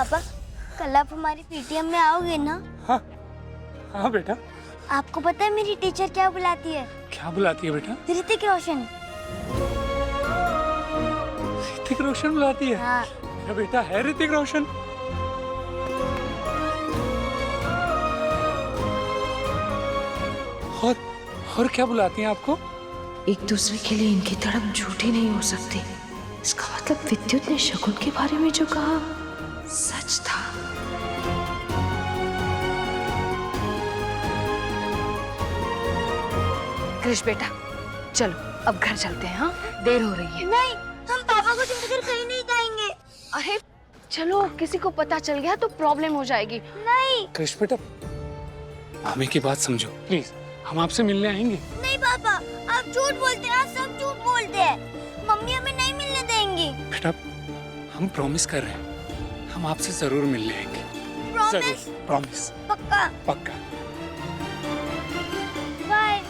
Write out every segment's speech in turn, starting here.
पापा, कल आप हमारी पीटीएम में आओगे ना? हाँ हाँ बेटा। आपको पता है मेरी टीचर क्या बुलाती है? क्या बुलाती है बेटा? ऋतिक रोशन। ऋतिक रोशन बुलाती है? हाँ। क्या बेटा है ऋतिक रोशन? और क्या बुलाती हैं आपको? एक दूसरे के लिए इनकी तड़प झूठी नहीं हो सकती। इसका मतलब विद्युत ने शगुन के बारे में जो कहा सच था। कृष बेटा, चलो अब घर चलते हैं। हाँ, देर हो रही है। नहीं, हम पापा को छोड़कर कहीं नहीं जाएंगे। अरे चलो, किसी को पता चल गया तो प्रॉब्लम हो जाएगी। नहीं। कृष्ण बेटा, मम्मी की बात समझो प्लीज, हम आपसे मिलने आएंगे। नहीं पापा, आप झूठ बोलते हैं, आप सब झूठ बोलते हैं। मम्मी हमें नहीं मिलने देंगी। बेटा, हम प्रॉमिस कर रहे हैं, हम आपसे जरूर मिलने आएंगे। प्रॉमिस? प्रॉमिस। पक्का? पक्का। बाय।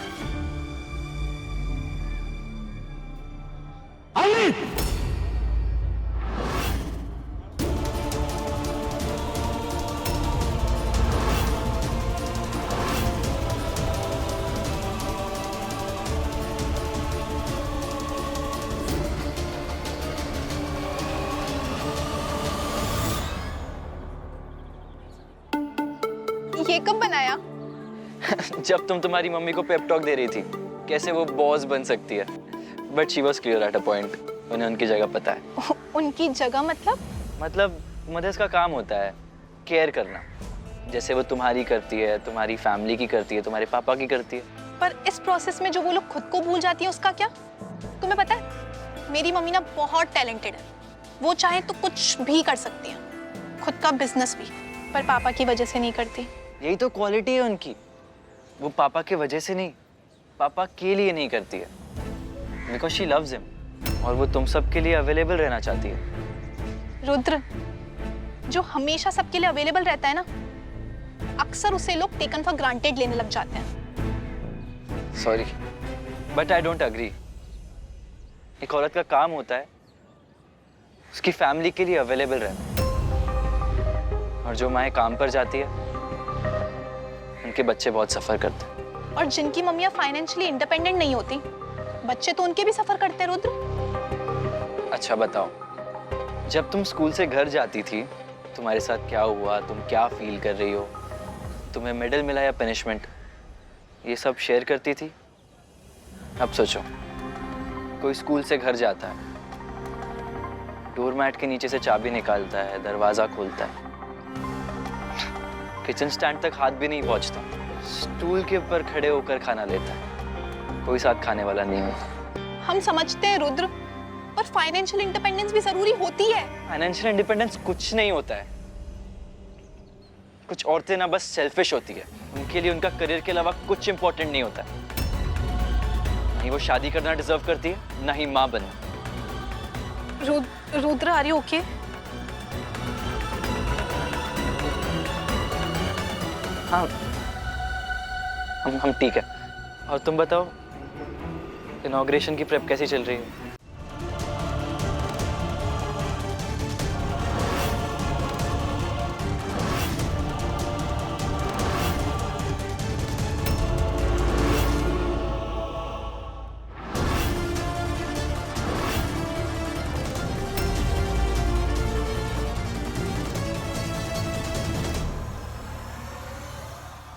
ये कब बनाया? जब तुम तुम्हारी मम्मी को पेप टॉक दे रही थी कैसे वो बॉस बन सकती है, but she was clear at a point. उन्हें उनकी जगह पता है। उनकी जगह मतलब मदर्स का काम होता है केयर करना, जैसे वो तुम्हारी करती है, तुम्हारी फैमिली की करती है, तुम्हारे पापा की करती है। पर इस प्रोसेस में जो वो लोग खुद को भूल जाती है उसका क्या? तुम्हें पता है मेरी मम्मी ना बहुत टैलेंटेड है। वो चाहे तो कुछ भी कर सकती है, खुद का बिजनेस भी, पर पापा की वजह से नहीं करती। यही तो क्वालिटी है उनकी। वो पापा के वजह से नहीं, पापा के लिए नहीं करती है, बिकॉज शी लव्स हिम, और वो तुम सब के लिए अवेलेबल रहना चाहती है। रुद्र, जो हमेशा सबके लिए अवेलेबल रहता है ना, अक्सर उसे लोग टेकन फॉर ग्रांटेड लेने लग जाते हैं। Sorry, but I don't agree. एक औरत का काम होता है उसकी फैमिली के लिए अवेलेबल रहना, और जो माएँ काम पर जाती है उनके बच्चे बहुत सफर करते हैं। और जिनकी मम्मियाँ फाइनेंशियली इंडिपेंडेंट नहीं होती, बच्चे तो उनके भी सफर करते हैं। रुद्र, अच्छा बताओ, जब तुम स्कूल से घर जाती थी तुम्हारे साथ क्या हुआ, तुम क्या फील कर रही हो, तुम्हें मेडल मिला या पनिशमेंट, ये सब शेयर करती थी? अब सोचो, कोई स्कूल से घर जाता है, डोरमैट के नीचे से चाबी निकालता है, दरवाजा खोलता है, किचन स्टैंड तक हाथ भी नहीं पहुंचता, स्टूल के ऊपर खड़े होकर खाना लेता है, कोई साथ खाने वाला नहीं होता। हम समझते हैं रुद्र, पर फाइनेंशियल इंडिपेंडेंस भी जरूरी होती है। फाइनेंशियल इंडिपेंडेंस कुछ नहीं होता है। कुछ औरतें ना बस सेल्फिश होती है, उनके लिए उनका करियर के अलावा कुछ इंपॉर्टेंट नहीं होता। नहीं वो शादी करना डिजर्व करती है, ना ही माँ बनना। Rudra, are you okay? हाँ, हम ठीक है। और तुम बताओ, इनॉग्रेशन की प्रेप कैसी चल रही है?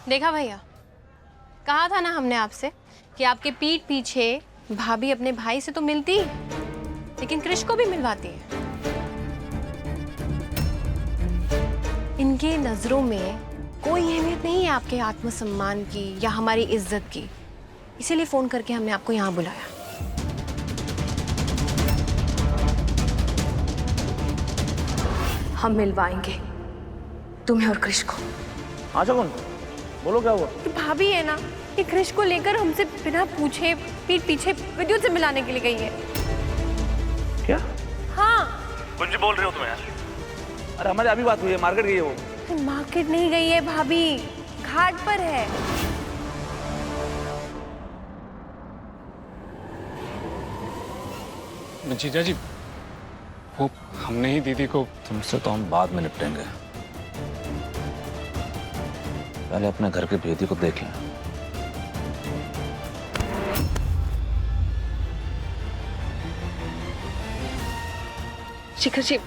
देखा भैया, कहा था ना हमने आपसे कि आपके पीठ पीछे भाभी अपने भाई से तो मिलती है, लेकिन कृष को भी मिलवाती है। इनके नजरों में कोई अहमियत नहीं है आपके आत्मसम्मान की या हमारी इज्जत की, इसीलिए फोन करके हमने आपको यहाँ बुलाया। हम मिलवाएंगे तुम्हें और कृष को। हाँ शगुन, बोलो क्या हुआ? तो भाभी है ना, ये कृष को लेकर हमसे बिना पूछे पीठ पीछे विद्युत से मिलाने के लिए गई है। क्या? हाँ। कुछ बोल रहे हो तुम यार? अरे हमारी अभी बात हुई है, मार्केट गई है वो। मार्केट नहीं गई है भाभी, घाट पर है। जीजा जी, वो हमने ही दीदी को। तुमसे तो हम बाद में निपटेंगे, पहले अपने घर के भेदी को देख लें। शिखर जी,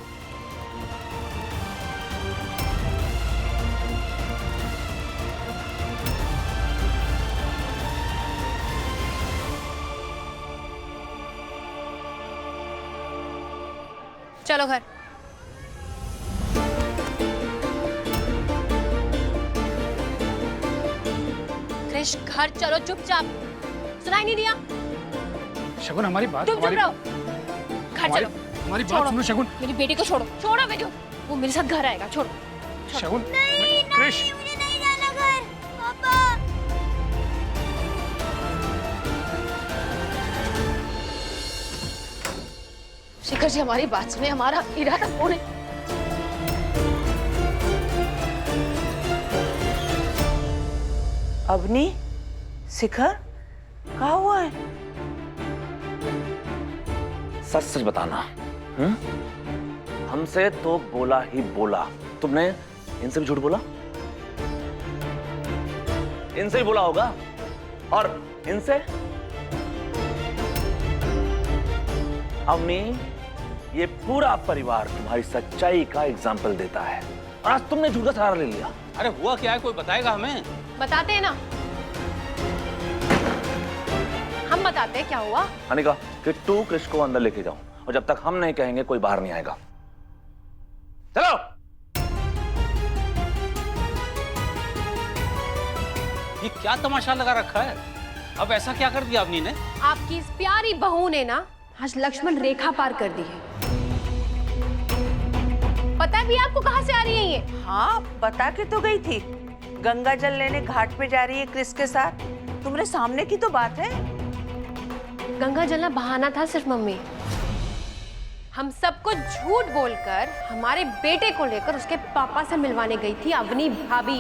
चलो घर। क्रिश घर चलो चुपचाप। सुनाई नहीं दिया? शगुन हमारी बात, चुप चुप हमारी रहो। घर चलो। हमारी बात छोड़ो। सुनो शगुन। मेरी बेटी को छोड़ो। छोड़ो मेरे को। वो मेरे साथ घर आएगा। छोड़ो। शगुन, नहीं क्रिश, नहीं, मुझे नहीं जाना घर। पापा शिखर जी हमारी बात सुने, हमारा इरादा कौन है? अवनी, शिखर, क्या हुआ है? सच सच बताना। हमसे तो बोला ही बोला, तुमने इनसे भी झूठ बोला? इनसे भी बोला होगा, और इनसे? अवनी, ये पूरा परिवार तुम्हारी सच्चाई का एग्जाम्पल देता है, और आज तुमने झूठ का सहारा ले लिया। अरे हुआ क्या है, कोई बताएगा हमें? बताते हैं ना, हम बताते हैं क्या हुआ। अनिका, किट्टू क्रिश को अंदर लेके जाओ, और जब तक हम नहीं कहेंगे कोई बाहर नहीं आएगा। चलो। ये क्या तमाशा लगा रखा है? अब ऐसा क्या कर दिया आपने ने? आपकी इस प्यारी बहू ने ना आज लक्ष्मण रेखा पार कर दी है। पता भी आपको कहां से आ रही है ये? हाँ, बता के तो गई थी, गंगा जल लेने घाट पे जा रही है क्रिस के साथ। तुम्हारे सामने की तो बात है। गंगा जलना बहाना था सिर्फ मम्मी। हम सबको झूठ बोलकर हमारे बेटे को लेकर उसके पापा से मिलवाने गई थी अवनी भाभी।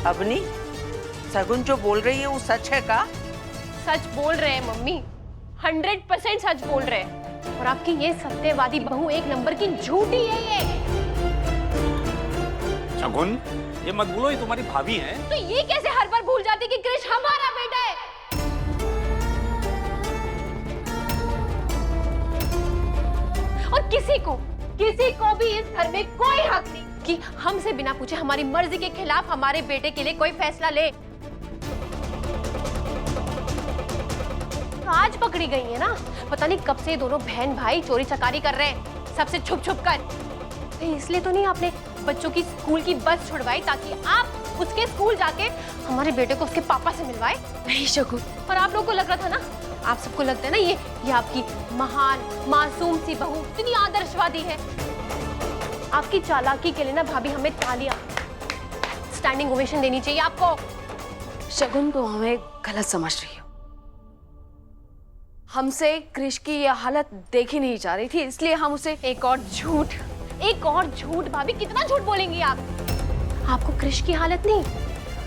अवनी, सगुन जो बोल रही है वो सच है का? सच बोल रहे हैं मम्मी, 100% सच बोल रहे हैं। और आपकी ये सत्यवादी बहू एक नंबर की झूठी है ये। शगुन, ये मत भूलो ये तुम्हारी भाभी हैं। तो ये कैसे हर बार भूल जाती कि क्रिश हमारा बेटा है? और किसी को भी इस घर में कोई हक नहीं कि हमसे बिना पूछे हमारी मर्जी के खिलाफ हमारे बेटे के लिए कोई फैसला ले। आज पकड़ी गई है ना, पता नहीं कब से दोनों बहन भाई चोरी चकारी कर रहे हैं सबसे छुप छुप कर। इसलिए तो नहीं आपने बच्चों की स्कूल की बस छुड़वाई ताकि आप उसके स्कूल जाके हमारे बेटे को उसके पापा से मिलवाए? नहीं शगुन, और आप लोगों को लग रहा था ना, आप सबको लगता है ना ये आपकी महान मासूम सी बहू इतनी आदर्शवादी है। आपकी चालाकी के लिए ना भाभी हमें तालियां, स्टैंडिंग ओवेशन देनी चाहिए आपको। शगुन तो हमें गलत समझ रही हो। हमसे क्रिश की यह हालत देखी नहीं जा रही थी, इसलिए हम उसे एक और झूठ भाभी, कितना झूठ बोलेंगी आप? आपको क्रिश की हालत नहीं,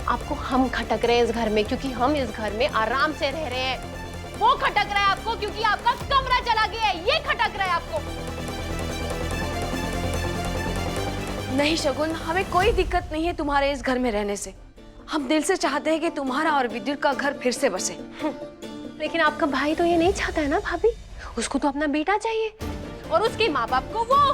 आपको हम खटक रहे हैं इस घर में क्योंकि हम इस घर में आराम से रह रहे हैं। वो खटक रहा है आपको क्योंकि आपका कमरा चला गया है, ये खटक रहा है आपको। नहीं शगुन, हमें कोई दिक्कत नहीं है तुम्हारे इस घर में रहने से। हम दिल से चाहते हैं कि तुम्हारा और विद्युत का घर फिर से बसे। लेकिन आपका भाई तो ये नहीं चाहता है ना भाभी, उसको तो अपना बेटा चाहिए और उसके माँ बाप को वो